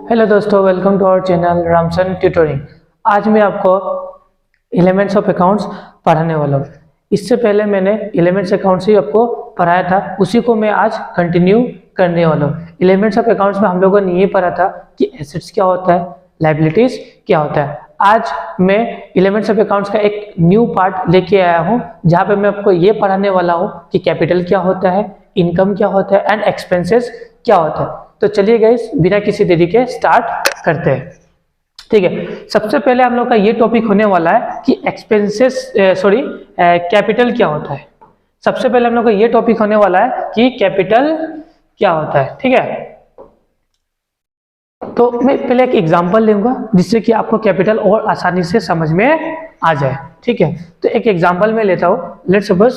Hello दोस्तों, welcome to our channel Ramson tutoring. आज मैं आपको एलिमेंट्स ऑफ अकाउंट्स पढ़ाने वाला हूँ। इससे पहले मैंने एलिमेंट्स अकाउंट्स ही आपको पढ़ाया था, उसी को मैं आज कंटिन्यू करने वाला हूँ। एलिमेंट्स ऑफ अकाउंट्स में हम लोगों ने ये पढ़ा था कि एसेट्स क्या होता है, लायबिलिटीज क्या होता है। आज मैं एलिमेंट्स ऑफ अकाउंट्स का एक न्यू पार्ट लेके आया हूँ, जहाँ पे मैं आपको ये पढ़ाने वाला हूँ कि कैपिटल क्या होता है, इनकम क्या होता है एंड एक्सपेंसेस क्या होता है। तो चलिए गाइस, बिना किसी देरी के स्टार्ट करते हैं। ठीक है, सबसे पहले हम लोग का ये टॉपिक होने वाला है कि कैपिटल क्या होता है। सबसे पहले हम लोग का ये टॉपिक होने वाला है कि कैपिटल क्या होता है। ठीक है, तो मैं पहले एक एग्जांपल लूंगा जिससे कि आपको कैपिटल और आसानी से समझ में आ जाए। ठीक है, तो एक एग्जांपल में लेता हूँ। लेट सपोज,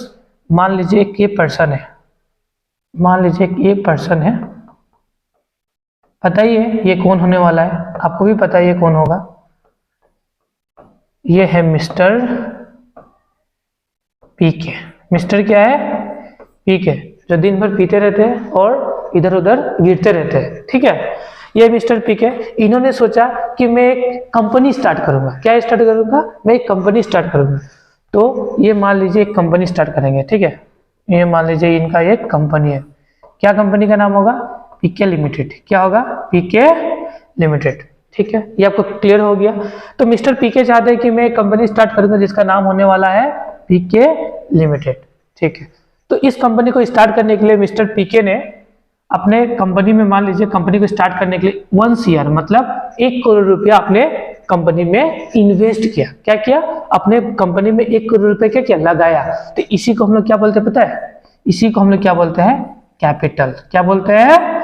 मान लीजिए एक ये पर्सन है, बताइए ये कौन होने वाला है। आपको भी पता है ये कौन होगा। ये है मिस्टर पीके। मिस्टर क्या है? पीके, जो दिन भर पीते रहते हैं और इधर उधर गिरते रहते हैं। ठीक है, ये मिस्टर पीके, इन्होंने सोचा कि मैं एक कंपनी स्टार्ट करूंगा। क्या स्टार्ट करूंगा? मैं एक कंपनी स्टार्ट करूंगा। तो ये मान लीजिए एक कंपनी स्टार्ट करेंगे। ठीक है, ये मान लीजिए इनका एक कंपनी है। क्या कंपनी का नाम होगा? पीके लिमिटेड। क्या होगा? पीके लिमिटेड। ठीक है, ये आपको क्लियर हो गया। तो मिस्टर पीके चाहते हैं कि मैं एक कंपनी स्टार्ट करूंगा जिसका नाम होने वाला है पीके लिमिटेड। ठीक है, तो इस कंपनी को स्टार्ट करने के लिए मिस्टर पीके ने अपने कंपनी में, मान लीजिए कंपनी को स्टार्ट करने के लिए 1 CR मतलब 1 करोड़ रुपया अपने कंपनी में इन्वेस्ट किया। क्या किया? अपने कंपनी में 1 करोड़ रुपए क्या किया? लगाया। तो इसी को हम लोग क्या बोलते हैं पता है? इसी को हम लोग क्या बोलते हैं? कैपिटल। क्या बोलते हैं?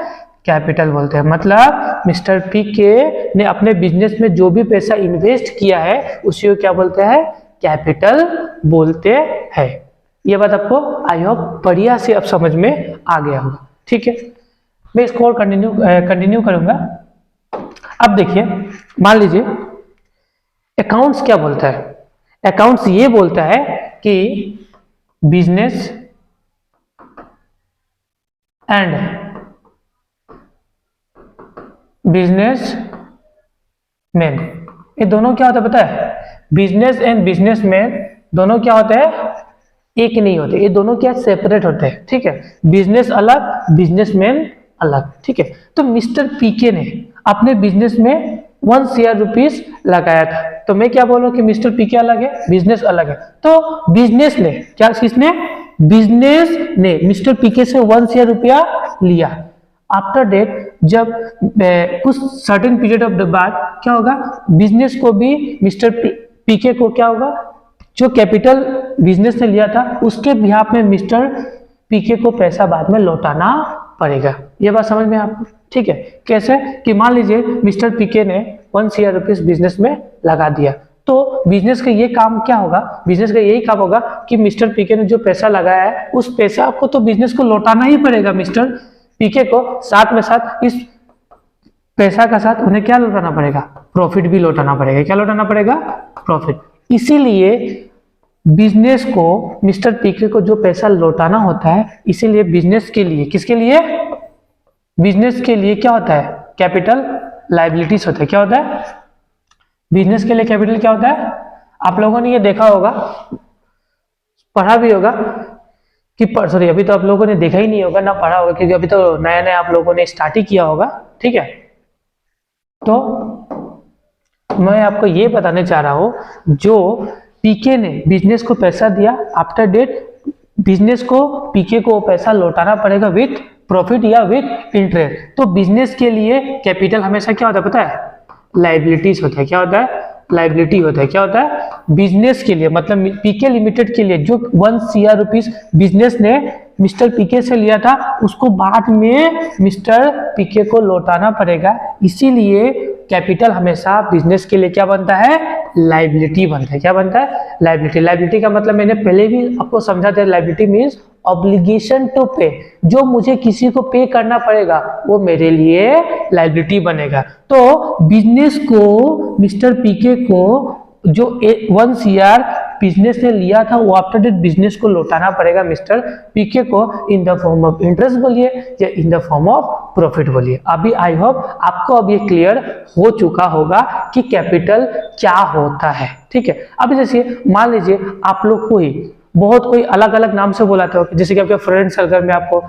कैपिटल बोलते हैं। मतलब मिस्टर पीके ने अपने बिजनेस में जो भी पैसा इन्वेस्ट किया है उसी को क्या बोलते हैं? कैपिटल बोलते हैं। ये बात आपको आई होप बढ़िया से अब समझ में आ गया होगा। ठीक है, मैं इसको और कंटिन्यू करूंगा। अब देखिए, मान लीजिए अकाउंट्स क्या बोलता है? अकाउंट्स ये बोलता है कि बिजनेस एंड बिजनेसमैन, ये दोनों क्या होता है पता है? बिजनेस एंड बिजनेसमैन दोनों क्या होते हैं? एक नहीं होते, ये दोनों क्या सेपरेट होते हैं। ठीक है, बिजनेस अलग, बिजनेसमैन अलग। ठीक है, तो मिस्टर पीके ने अपने बिजनेस में 1 CR रुपीस लगाया था। तो मैं क्या बोलूं कि मिस्टर पीके अलग है, बिजनेस अलग है। तो बिजनेस ने क्या, किसने? बिजनेस ने मिस्टर पीके से 1 CR रुपया लिया। आफ्टर डेट, जब कुछ सर्टेन पीरियड ऑफ द बाद क्या होगा? बिजनेस को भी मिस्टर पीके को क्या होगा? जो कैपिटल बिजनेस ने लिया था उसके बिहाफ में मिस्टर पीके को पैसा बाद में लौटाना पड़ेगा। ये बात समझ में आपको? ठीक है, कैसे कि मान लीजिए मिस्टर पीके ने 1 CR रुपीस बिजनेस में लगा दिया। तो बिजनेस का ये काम क्या होगा? बिजनेस का यही काम होगा कि मिस्टर पीके ने जो पैसा लगाया है उस पैसा को तो बिजनेस को लौटाना ही पड़ेगा। मिस्टर पीके को साथ में साथ इस पैसा का साथ उन्हें क्या लौटाना पड़ेगा? प्रॉफिट भी लौटाना पड़ेगा। क्या लौटाना पड़ेगा? प्रॉफिट। इसीलिए बिजनेस को, मिस्टर पीके को जो पैसा लौटाना होता है, इसीलिए बिजनेस के लिए, किसके लिए? बिजनेस के लिए क्या होता है? कैपिटल लायबिलिटीज होता है। क्या होता है? बिजनेस के लिए कैपिटल क्या होता है? आप लोगों ने ये देखा होगा, पढ़ा भी होगा कि सॉरी, अभी तो आप लोगों ने देखा ही नहीं होगा ना पढ़ा होगा, क्योंकि अभी तो नया नया आप लोगों ने स्टार्ट ही किया होगा। ठीक है, तो मैं आपको ये बताने चाह रहा हूं, जो पीके ने बिजनेस को पैसा दिया, आफ्टर डेट बिजनेस को, पीके को पैसा लौटाना पड़ेगा विथ प्रॉफिट या विथ इंटरेस्ट। तो बिजनेस के लिए कैपिटल हमेशा क्या होता है पता है? लायबिलिटीज होता है। क्या होता है? लायबिलिटी होता है। क्या होता है? बिजनेस के लिए, मतलब पीके लिमिटेड के लिए जो 1 CR रुपीस बिजनेस ने मिस्टर पीके से लिया था उसको बाद में मिस्टर पीके को लौटाना पड़ेगा। इसीलिए कैपिटल हमेशा बिजनेस के लिए क्या बनता है? लायबिलिटी बनता है। क्या बनता है? लायबिलिटी। लायबिलिटी का मतलब मैंने पहले भी आपको समझा था, लायबिलिटी मीन्स ऑब्लिगेशन टू पे, जो मुझे किसी को पे करना पड़ेगा वो मेरे लिए लायबिलिटी बनेगा। तो बिजनेस को, मिस्टर पीके को जो 1 CR बिजनेस ने लिया था वो आफ्टर डेट बिजनेस को लौटाना पड़ेगा मिस्टर पीके को, in the form of interest बोलिए या in the form of profit बोलिए। अभी आई होप आपको अब ये क्लियर हो चुका होगा कि कैपिटल क्या होता है, ठीक है। अभी जैसे मान लीजिए आप लोग कोई अलग अलग नाम से बुलाते हो, जैसे कि आपके फ्रेंड सर्कल में आपको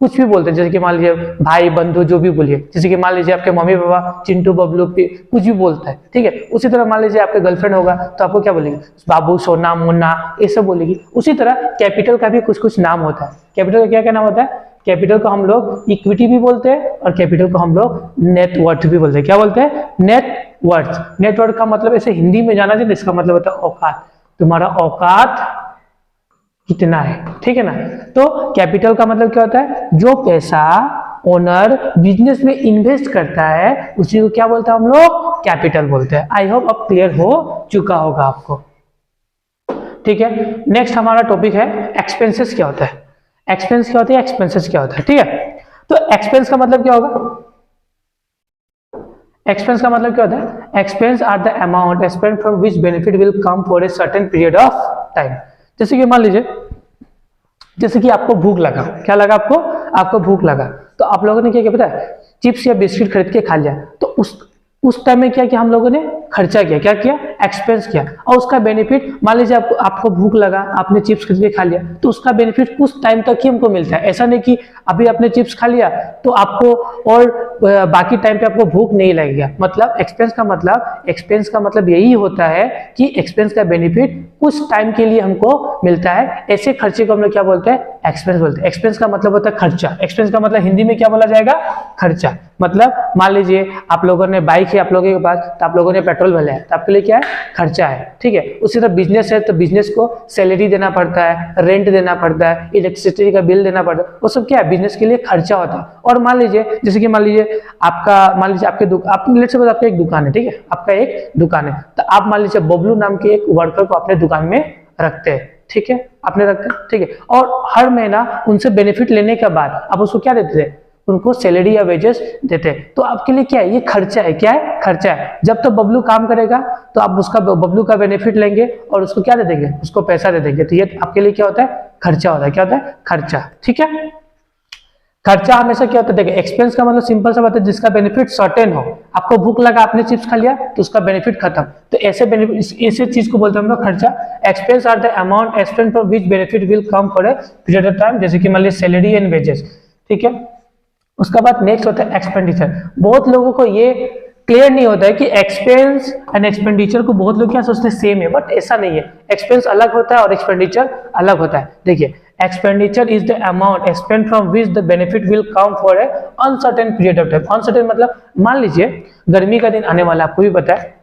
कुछ भी बोलते हैं, जैसे कि मान लीजिए भाई बंधु जो भी बोलिए, जैसे कि मान लीजिए आपके मम्मी पापा चिंटू बबलू कुछ भी बोलता है, ठीक है। उसी तरह मान लीजिए आपके गर्लफ्रेंड होगा तो आपको क्या बोलेगी, बाबू सोना मुन्ना ये सब बोलेगी। उसी तरह कैपिटल का भी कुछ कुछ नाम होता है। कैपिटल का क्या क्या नाम होता है? कैपिटल को हम लोग इक्विटी भी बोलते हैं और कैपिटल को हम लोग नेटवर्थ भी बोलते हैं। क्या बोलते हैं? नेटवर्थ। नेटवर्थ का मतलब ऐसे हिंदी में जाना चाहिए, इसका मतलब होता है औकात, तुम्हारा औकात कितना है, ठीक है ना। तो कैपिटल का मतलब क्या होता है? जो पैसा ओनर बिजनेस में इन्वेस्ट करता है उसी को क्या बोलते हैं हम लोग? कैपिटल बोलते हैं। आई होप अब क्लियर हो चुका होगा आपको, ठीक है। नेक्स्ट हमारा टॉपिक है एक्सपेंसेस क्या होता है। एक्सपेंस क्या होता है, एक्सपेंसेस क्या होता है, ठीक है। तो एक्सपेंस का मतलब क्या होगा? एक्सपेंस का मतलब क्या होता है? Expense are the amount spent from which benefit will come for a certain period of time. जैसे कि मान लीजिए, जैसे कि आपको भूख लगा, क्या लगा आपको भूख लगा, तो आप लोगों ने क्या किया पता है? चिप्स या बिस्किट खरीद के खा लिया। तो उस टाइम में क्या किया हम लोगों ने? खर्चा किया। क्या किया? एक्सपेंस किया। और उसका बेनिफिट, मान लीजिए आपको भूख लगा, आपने चिप्स खरीद के खा लिया, तो उसका बेनिफिट उस टाइम तक ही हमको मिलता है। ऐसा नहीं कि अभी आपने चिप्स खा लिया तो आपको और बाकी टाइम पे आपको भूख नहीं लगेगा। मतलब एक्सपेंस का मतलब यही होता है कि एक्सपेंस का बेनिफिट कुछ टाइम के लिए हमको मिलता है। ऐसे खर्चे को हम लोग क्या बोलते हैं? एक्सपेंस बोलते हैं। एक्सपेंस का मतलब होता है खर्चा। एक्सपेंस का मतलब हिंदी में क्या बोला जाएगा? खर्चा। मतलब मान लीजिए आप लोगों ने बाइक है आप लोगों के पास, तो आप लोगों ने पेट्रोल भरा है, तो आपके लिए क्या है? खर्चा है, ठीक है। उसी तरह बिजनेस है तो बिजनेस को सैलरी देना पड़ता है, रेंट देना पड़ता है, इलेक्ट्रिसिटी का बिल देना पड़ता है, वो सब क्या है? बिजनेस के लिए खर्चा होता है। और मान लीजिए जैसे कि मान लीजिए आपका एक दुकान है, ठीक है। आपका एक दुकान है, तो आप मान लीजिए बबलू नाम के एक वर्कर को अपने दुकान में रखते हैं, ठीक है, आपने रखते हैं, ठीक है। और हर महीना उनसे बेनिफिट लेने के बाद आप उसको क्या देते थे? उनको सैलरी या वेजेस देते हैं। तो आपके लिए क्या है? ये खर्चा है। क्या है? खर्चा है। जब तक बबलू काम करेगा तो आप उसका बबलू का बेनिफिट लेंगे और उसको क्या दे देंगे? उसको पैसा दे देंगे। तो ये आपके लिए क्या होता है? खर्चा होता है। क्या होता है? खर्चा, ठीक है। खर्चा हमेशा क्या होता है? देखिए एक्सपेंस का मतलब सिंपल सा बात है, जिसका बेनिफिट सर्टेन हो। आपको भूख लगा, आपने चिप्स खा लिया, तो उसका बेनिफिट खत्म। तो ऐसे चीज को बोलते हैं हम लोग खर्चा। Expense are the amount spent for which benefit will come for a period of time, जैसे कि मान लीजिए सैलरी एंड वेजेस, ठीक है। उसका बाद नेक्स्ट होता है एक्सपेंडिचर। बहुत लोगों को ये क्लियर नहीं होता है कि एक्सपेंस एंड एक्सपेंडिचर को बहुत लोग क्या सोचते हैं सेम है, बट ऐसा नहीं है। एक्सपेंस अलग होता है और एक्सपेंडिचर अलग होता है। देखिए expenditure is the amount spent from which the benefit will come for A uncertain period of time. Uncertain मतलब मान लीजिए गर्मी का दिन आने वाला, आपको भी पता है,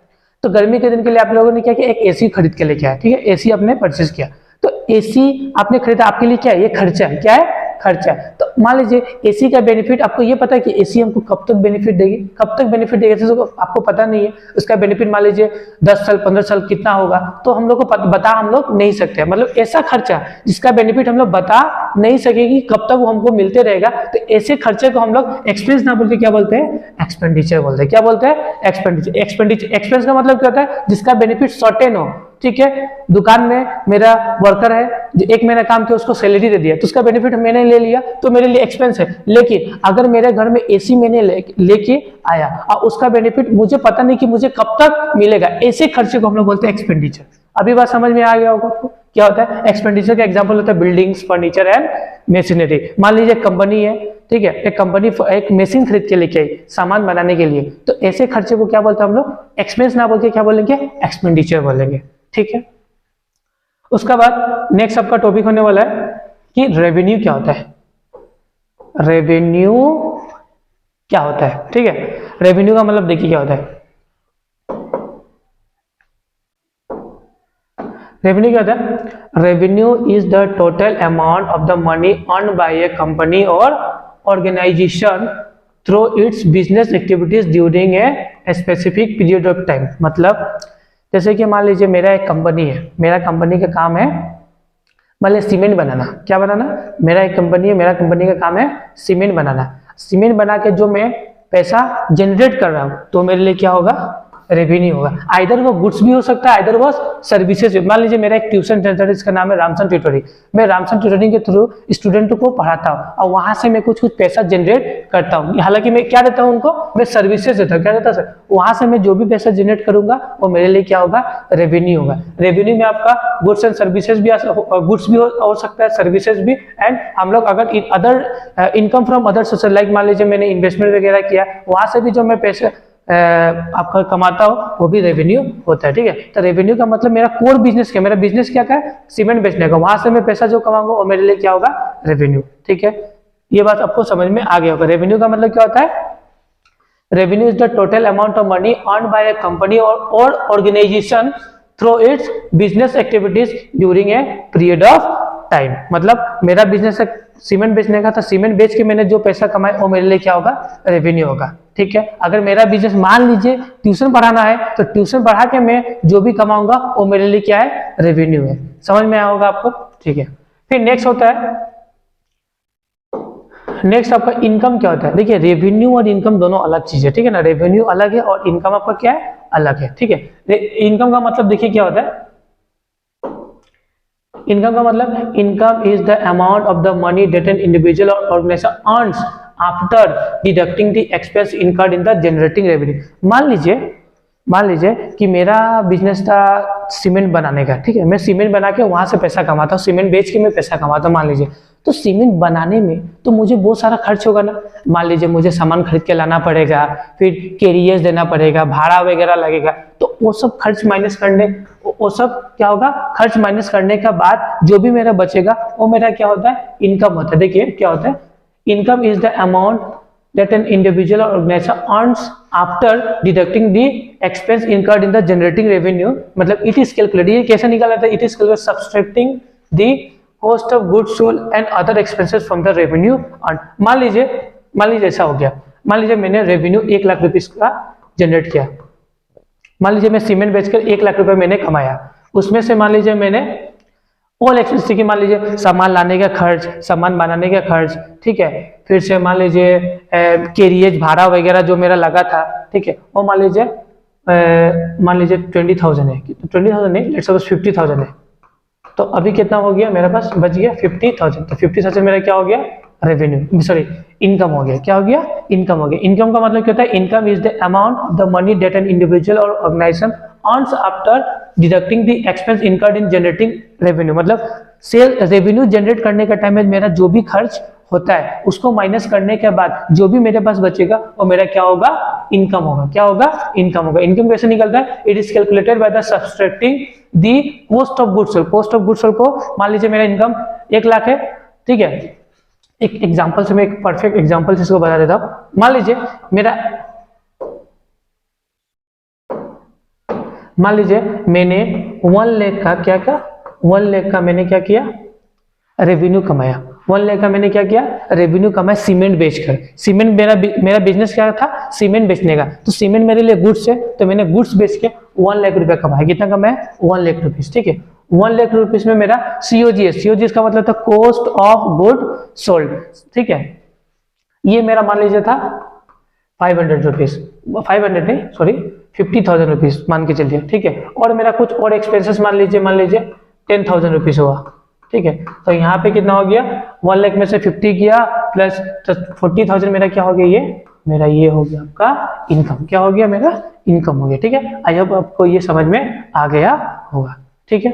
तो गर्मी के दिन के लिए आप लोगों ने क्या किया? एक एसी खरीद के लेके आया, ठीक है। एसी आपने परचेज किया, तो एसी आपने खरीदा, आपके लिए क्या है? ये खर्चा है। क्या है? खर्चा है। तो मान लीजिए एसी का बेनिफिट, आपको ये पता है कि एसी हमको कब तक बेनिफिट देगी? कब तक बेनिफिट देगी तो आपको पता नहीं है। उसका बेनिफिट मान लीजिए 10 साल 15 साल कितना होगा, तो हम लोग को बता हम लोग नहीं सकते। मतलब ऐसा खर्चा जिसका बेनिफिट हम लोग बता नहीं सकेगी कब तक वो हमको मिलते रहेगा, तो ऐसे खर्चे को हम लोग एक्सपेंस ना बोल के क्या बोलते हैं? एक्सपेंडिचर बोलते हैं। क्या बोलते हैं? एक्सपेंडिचर। एक्सपेंस का मतलब क्या होता है? जिसका बेनिफिट सर्टेन हो, ठीक है। दुकान में मेरा वर्कर है जो एक महीना काम किया, उसको सैलरी दे दिया, तो उसका बेनिफिट मैंने ले लिया, तो मेरे लिए एक्सपेंस है। लेकिन अगर मेरे घर में एसी मैंने लेके आया और उसका बेनिफिट मुझे पता नहीं कि मुझे कब तक मिलेगा, ऐसे खर्चे को हम लोग बोलते हैं एक्सपेंडिचर। अभी बात समझ में आ गया होगा आपको? क्या होता है एक्सपेंडिचर का एग्जांपल होता है बिल्डिंग्स, फर्नीचर एंड मशीनरी। मान लीजिए कंपनी है, ठीक है, एक कंपनी एक मशीन खरीद के लेके आई सामान बनाने के लिए, तो ऐसे खर्चे को क्या बोलते हैं हम लोग? एक्सपेंस ना बोल के क्या बोलेंगे? एक्सपेंडिचर बोलेंगे, ठीक है। उसका बाद नेक्स्ट आपका टॉपिक होने वाला है कि रेवेन्यू क्या होता है। रेवेन्यू क्या होता है, ठीक है। रेवेन्यू का मतलब देखिए क्या होता है। रेवेन्यू क्या होता है? Revenue is the total amount of the money earn by a company और organisation through its business activities during a specific period of time. मतलब जैसे कि मान लीजिए मेरा एक कंपनी है, मेरा कंपनी का काम है मान लीजिए सीमेंट बनाना। क्या बनाना? मेरा एक कंपनी है, मेरा कंपनी का काम है सीमेंट बनाना। सीमेंट बना के जो मैं पैसा जनरेट कर रहा हूँ, तो मेरे लिए क्या होगा? रेवेन्यू होगा। आइदर वो गुड्स भी हो सकता है, आइदर वो सर्विसेज। मान लीजिए मेरा एक ट्यूशन सेंटर है, इसका नाम है रामसन ट्यूटरिंग। मैं रामसन ट्यूटरिंग के थ्रू स्टूडेंट को पढ़ाता हूँ और वहां से मैं कुछ पैसा जनरेट करता हूँ। हालांकि मैं क्या देता हूँ उनको, मैं सर्विसेज देता हूँ। क्या देता सर, वहां से मैं जो भी पैसा जनरेट करूंगा वो मेरे लिए क्या होगा, रेवेन्यू होगा। रेवेन्यू में आपका गुड्स एंड सर्विसेज भी, गुड्स भी हो सकता है, सर्विसेज भी। एंड हम लोग अगर other income from other sources, like मान लीजिए मैंने इन्वेस्टमेंट वगैरह किया, वहां से भी जो मैं पैसे आपका कमाता हूँ वो भी रेवेन्यू होता है। ठीक है, तो रेवेन्यू का मतलब मेरा कोर बिजनेस क्या, मेरा बिजनेस क्या है, सीमेंट बेचने का, वहां से मैं पैसा जो कमाऊंगा वो मेरे लिए क्या होगा, रेवेन्यू। ठीक है, ये बात आपको समझ में आ गया होगा। रेवेन्यू का मतलब क्या होता है, revenue is the total amount of money earn by a company और organisation through its business activities during a period of time. मतलब मेरा बिजनेस सीमेंट बेचने का था, सीमेंट बेच के मैंने जो पैसा कमाया वो मेरे लिए क्या होगा, रेवेन्यू होगा। ठीक है, अगर मेरा बिजनेस मान लीजिए ट्यूशन पढ़ाना है, तो ट्यूशन पढ़ा के मैं जो भी कमाऊंगा वो मेरे लिए क्या है, रेवेन्यू है। समझ में आया होगा आपको। ठीक है, फिर नेक्स्ट होता है, नेक्स्ट आपका इनकम क्या होता है। देखिए रेवेन्यू और इनकम दोनों अलग चीज है। ठीक है ना, रेवेन्यू अलग है और इनकम आपका क्या है, अलग है। ठीक है, इनकम का मतलब देखिए क्या होता है, इनकम का मतलब income is the amount of the money that an individual और organisation earns after deducting the expense incurred in the generating revenue. मान लीजिए कि मेरा बिजनेस था सीमेंट बनाने का। ठीक है, मैं सीमेंट बना के वहां से पैसा कमाता हूँ, सीमेंट बेच के मैं पैसा कमाता हूँ मान लीजिए। तो सीमेंट बनाने में तो मुझे बहुत सारा खर्च होगा ना। मान लीजिए मुझे सामान खरीद के लाना पड़ेगा, फिर कैरियर्स देना पड़ेगा, भाड़ा वगैरह लगेगा, तो वो सब खर्च माइनस करने, वो सब क्या होगा, खर्च माइनस करने के बाद जो भी मेरा बचेगा वो मेरा क्या होता है, इनकम होता है। देखिए क्या होता है, income is the amount that an individual or organization earns after deducting the expense incurred in the generating revenue। मतलब it is calculated, ये कैसे निकाला था, it is calculated subtracting the cost of goods sold and other expenses from the revenue earned। मान लीजिए ऐसा हो गया, मान लीजिए मैंने रेवेन्यू 1 लाख रुपीस का जनरेट किया। मान लीजिए मैं सीमेंट बेचकर 1 लाख रुपए मैंने कमाया, उसमें से मान लीजिए मैंने ऑल एक्सपेंस की, मान लीजिए सामान लाने का खर्च, सामान बनाने का खर्च, ठीक है, फिर से मान लीजिए कैरियज भाड़ा वगैरह जो मेरा लगा था, ठीक है, वो मान लीजिए 20,000 है, 20,000 नहीं, लेट्स सपोज 50,000 है। तो अभी कितना हो गया मेरे पास, बच गया 50,000। तो 50,000 मेरा क्या हो गया, रेवेन्यू, सॉरी इनकम हो गया। क्या हो गया, इनकम हो गया। इनकम का मतलब क्या होता है, income is the amount of the money that an individual और organisation earns after deducting the expense incurred in generating revenue. मतलब सेल रेवेन्यू जनरेट करने का टाइम में मेरा जो भी खर्च होता है उसको माइनस करने के बाद जो भी मेरे पास बचेगा वो मेरा क्या होगा, इनकम होगा। क्या होगा, इनकम होगा। इनकम कैसे निकलता है, it is calculated by the subtracting the cost of goods sold. Cost of goods sold को, मान लीजिए मेरा इनकम 1 लाख है, ठीक है, एक एग्जांपल से, मैं एक परफेक्ट एग्जांपल से इसको बता देता हूं। मान लीजिए मैंने 1 लाख का क्या 1 लाख का मैंने क्या किया, रेवेन्यू कमाया। 1 लाख का मैंने क्या किया, रेवेन्यू कमाया सीमेंट बेचकर। सीमेंट मेरा बिजनेस क्या था, सीमेंट बेचने का। तो सीमेंट मेरे लिए गुड्स है, तो मैंने गुड्स बेच के 1 लाख रुपया कमाया। कितना कमाया, 1 लाख रुपीस। ठीक है, 1 लाख रुपीस में मेरा COGS का मतलब था कॉस्ट ऑफ गुड सोल्ड। ठीक है, ये मेरा मान लीजिए था 500 रुपीज, 500 नहीं सॉरी 50,000 रुपीज मान के चलिए। ठीक है, और मेरा कुछ और एक्सपेंसेस मान लीजिए 10,000 रुपीज हुआ। ठीक है, तो यहाँ पे कितना हो गया, 1 लाख में से 50 किया प्लस 40,000 मेरा क्या हो गया, ये हो गया आपका इनकम। क्या हो गया, मेरा इनकम हो गया। ठीक है, आई होप आपको ये समझ में आ गया होगा। ठीक है,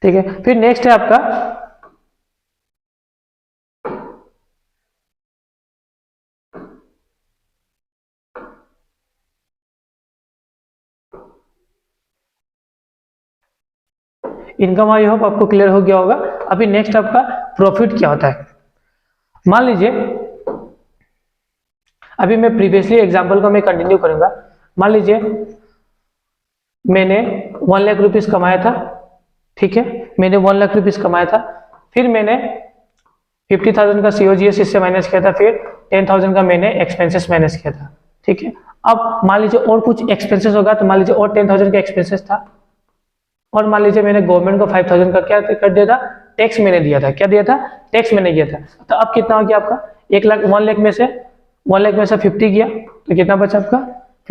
ठीक है, फिर नेक्स्ट है आपका इनकम। आई होप आपको क्लियर हो गया होगा। अभी नेक्स्ट आपका प्रॉफिट क्या होता है। मान लीजिए अभी मैं प्रीवियसली एग्जांपल को मैं कंटिन्यू करूंगा। मान लीजिए मैंने 1 लाख रुपीस कमाया था। ठीक है, मैंने 1 लाख रुपीस कमाया था, फिर मैंने 50,000 का COGS इससे माइनस किया था, फिर 10,000 का मैंने एक्सपेंसेस माइनस किया था। ठीक है, अब मान लीजिए और कुछ एक्सपेंसेस होगा, तो मान लीजिए और 10,000 का एक्सपेंसेस था, और मान लीजिए मैंने गवर्नमेंट को 5,000 का क्या कर दिया था, टैक्स मैंने दिया था। क्या दिया था, टैक्स मैंने किया था। तो अब कितना हो गया आपका 1 लाख, 1 लाख में से 50 गया तो कितना बचा आपका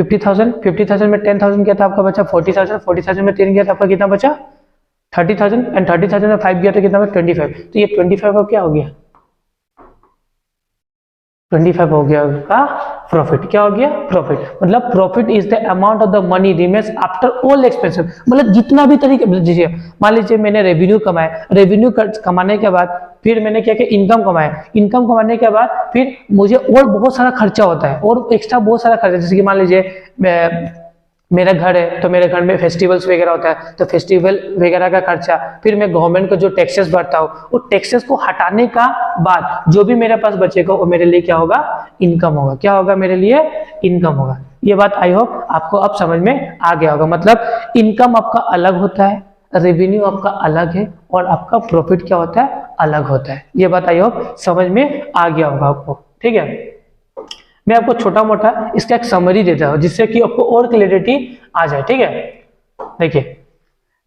50,000 में 10,000 गया था आपका बचा 40,000, 40,000 में 3 गया था आपका कितना बचा 30,000, एंड 30,000 में 5 गया था कितना बचा 25। तो ये 25 का क्या हो गया 25 हो गया का प्रॉफिट। क्या हो गया प्रॉफिट, मतलब profit is the amount of the money remains after all expenses, मतलब जितना भी तरीके मान लीजिए मैंने रेवेन्यू कमाया, रेवेन्यू कमाने के बाद फिर मैंने क्या किया इनकम कमाया, इनकम कमाने के बाद फिर मुझे और बहुत सारा खर्चा होता है और एक्स्ट्रा बहुत सारा खर्चा, जैसे कि मान लीजिए मेरा घर है तो मेरे घर में फेस्टिवल्स वगैरह होता है तो फेस्टिवल वगैरह का खर्चा, फिर मैं गवर्नमेंट को जो टैक्सेस भरता हूँ वो टैक्सेस को हटाने का बाद जो भी मेरे पास बचेगा वो मेरे लिए क्या होगा इनकम होगा। क्या होगा मेरे लिए इनकम होगा। ये बात आई होप आपको अब समझ में आ गया होगा। मतलब इनकम आपका अलग होता है, रेवेन्यू आपका अलग है और आपका प्रॉफिट क्या होता है अलग होता है। ये बात आई होप समझ में आ गया होगा आपको। ठीक है, मैं आपको छोटा मोटा इसका एक समरी देता हूं जिससे कि आपको और क्लैरिटी आ जाए। ठीक है,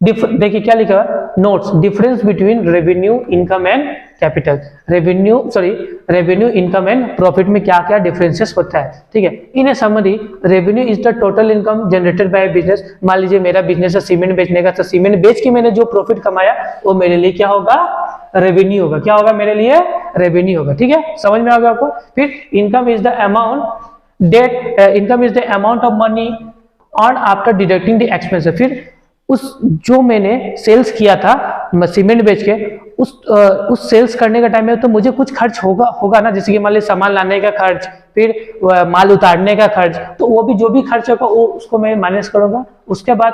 देखिए क्या लिखा है notes, difference between revenue income and capital. Revenue income and profit में क्या क्या डिफरेंसेस होता है। ठीक है, in a summary revenue is the total income generated by business. मान लीजिए मेरा बिजनेस है सीमेंट बेचने का, तो सीमेंट बेच के मैंने जो प्रॉफिट कमाया वो मेरे लिए क्या होगा रेवेन्यू होगा। क्या होगा मेरे लिए रेवेन्यू होगा। ठीक है, समझ में आ गया आपको। फिर income is the amount of money earn after deducting the expenses. फिर उस जो मैंने सेल्स किया था सीमेंट बेच के उस सेल्स करने का टाइम में तो मुझे कुछ खर्च होगा ना, जैसे कि मान लीजिए सामान लाने का खर्च, फिर माल उतारने का खर्च, तो वो भी जो भी खर्च होगा वो उसको मैं माइनस करूंगा। उसके बाद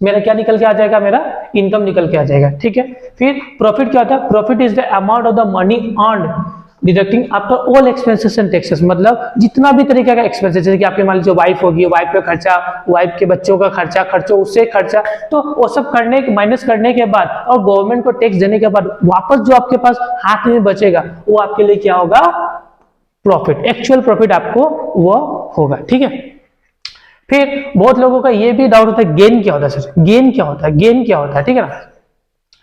मेरा क्या निकल के आ जाएगा मेरा इनकम निकल के आ जाएगा। ठीक है, फिर प्रॉफिट क्या होता है profit is the amount of the money earned deducting after all expenses and taxes. मतलब जितना भी तरीके का एक्सपेंसेस, जैसे कि आपके मान लीजिए वाइफ होगी, वाइफ पे खर्चा, वाइफ के बच्चों का खर्चा उससे खर्चा, तो वो सब माइनस करने के बाद और गवर्नमेंट को टैक्स देने के बाद वापस जो आपके पास हाथ में बचेगा वो आपके लिए क्या होगा प्रॉफिट, एक्चुअल प्रॉफिट आपको वो होगा। ठीक है, फिर बहुत लोगों का ये भी डाउट होता है गेन क्या होता है सर, गेन क्या होता है, गेन क्या होता है। ठीक है ना,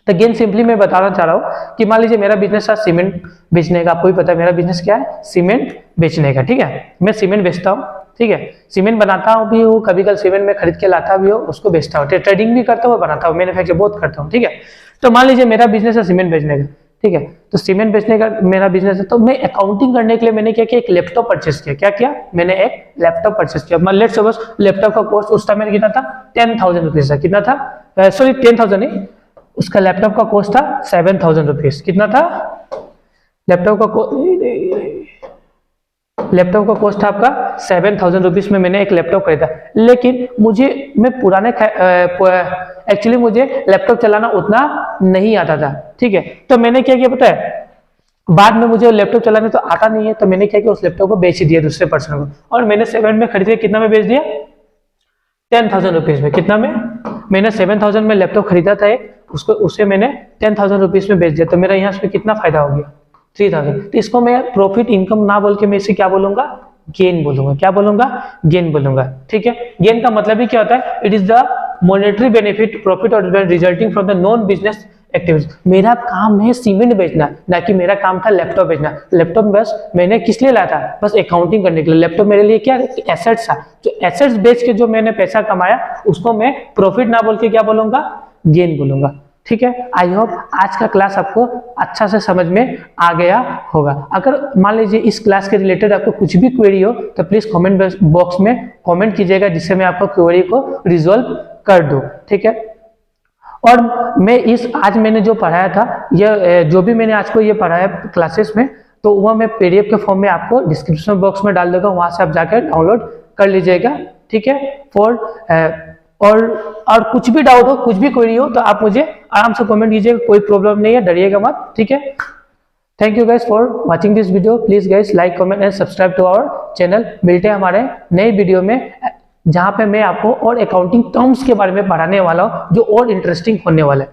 तो गेन सिंपली मैं बताना चाह रहा हूँ कि मान लीजिए मेरा बिजनेस है सीमेंट बेचने का। आपको भी पता है मेरा बिजनेस क्या है सीमेंट बेचने का। ठीक है, मैं सीमेंट बेचता हूँ। ठीक है, सीमेंट बनाता हूँ भी हूँ, कभी कल सीमेंट में खरीद के लाता भी हूँ, उसको बेचता हूँ, ट्रेडिंग भी करता हूँ, बनाता हूँ, मैन्युफैक्चर बहुत करता हूँ। ठीक है, तो मान लीजिए मेरा बिजनेस है सीमेंट बेचने का। ठीक है, तो सीमेंट बेचने का मेरा बिजनेस है, तो मैं अकाउंटिंग करने के लिए मैंने क्या किया एक लैपटॉप परचेस किया। क्या किया मैंने एक लैपटॉप परचेस किया। मान लेट्स सपोज लैपटॉप का कॉस्ट उस टाइम में कितना था 10,000 रुपीज था। कितना था सॉरी 10,000 नहीं, उसका लैपटॉप का कॉस्ट था 7,000 रुपीज। कितना था लैपटॉप का कॉस्ट था आपका 7,000 रुपीज में मैंने एक लैपटॉप खरीदा। लेकिन मैं पुराने एक्चुअली मुझे लैपटॉप चलाना उतना नहीं आता था। ठीक है, तो मैंने क्या किया पता है, बाद में मुझे लैपटॉप चलाने तो आता नहीं है, तो मैंने क्या किया उस लैपटॉप को बेच दिया दूसरे पर्सन को, और मैंने 7 में खरीद के कितना में बेच दिया 10,000 रुपीज में। कितना में मैंने 7,000 में लैपटॉप खरीदा था उसे मैंने 10,000 रुपीज में बेच दिया। तो मेरा यहाँ पे कितना फायदा हो गया 3,000। तो इसको मैं प्रॉफिट इनकम ना बोल के मैं इसे क्या बोलूंगा गेन बोलूंगा। क्या बोलूंगा गेन बोलूंगा। ठीक है, गेन का मतलब ही क्या होता है it is the monetary benefit profit और resulting from the non business activities. मेरा काम है सीमेंट बेचना, ना कि मेरा काम था लैपटॉप बेचना। लैपटॉप बस मैंने किस लिए लाया था बस अकाउंटिंग करने के लिए। लैपटॉप मेरे लिए क्या एसेट्स था, जो एसेट्स बेच के जो मैंने पैसा कमाया उसको मैं प्रॉफिट ना बोल के क्या बोलूंगा गेन बोलूंगा। ठीक है, आई होप आज का क्लास आपको अच्छा से समझ में आ गया होगा। अगर मान लीजिए इस क्लास के रिलेटेड आपको कुछ भी क्वेरी हो तो प्लीज कमेंट बॉक्स में कमेंट कीजिएगा, जिससे मैं आपको क्वेरी को रिजॉल्व कर दूं। ठीक है, और मैं आज मैंने जो पढ़ाया था ये जो भी मैंने आज को ये पढ़ाया कुछ में, तो वह मैं पीडीएफ के फॉर्म में आपको डिस्क्रिप्शन बॉक्स में डाल दूंगा, वहां से आप जाकर डाउनलोड कर लीजिएगा। ठीक है, और कुछ भी डाउट हो कुछ भी क्वेरी हो तो आप मुझे आराम से कमेंट कीजिएगा, कोई प्रॉब्लम नहीं है, डरिएगा मत। ठीक है, thank you guys for watching this video. Please guys like comment and subscribe to our channel. मिलते हैं हमारे नए वीडियो में, जहां पे मैं आपको और अकाउंटिंग टर्म्स के बारे में पढ़ाने वाला हूं जो और इंटरेस्टिंग होने वाला है।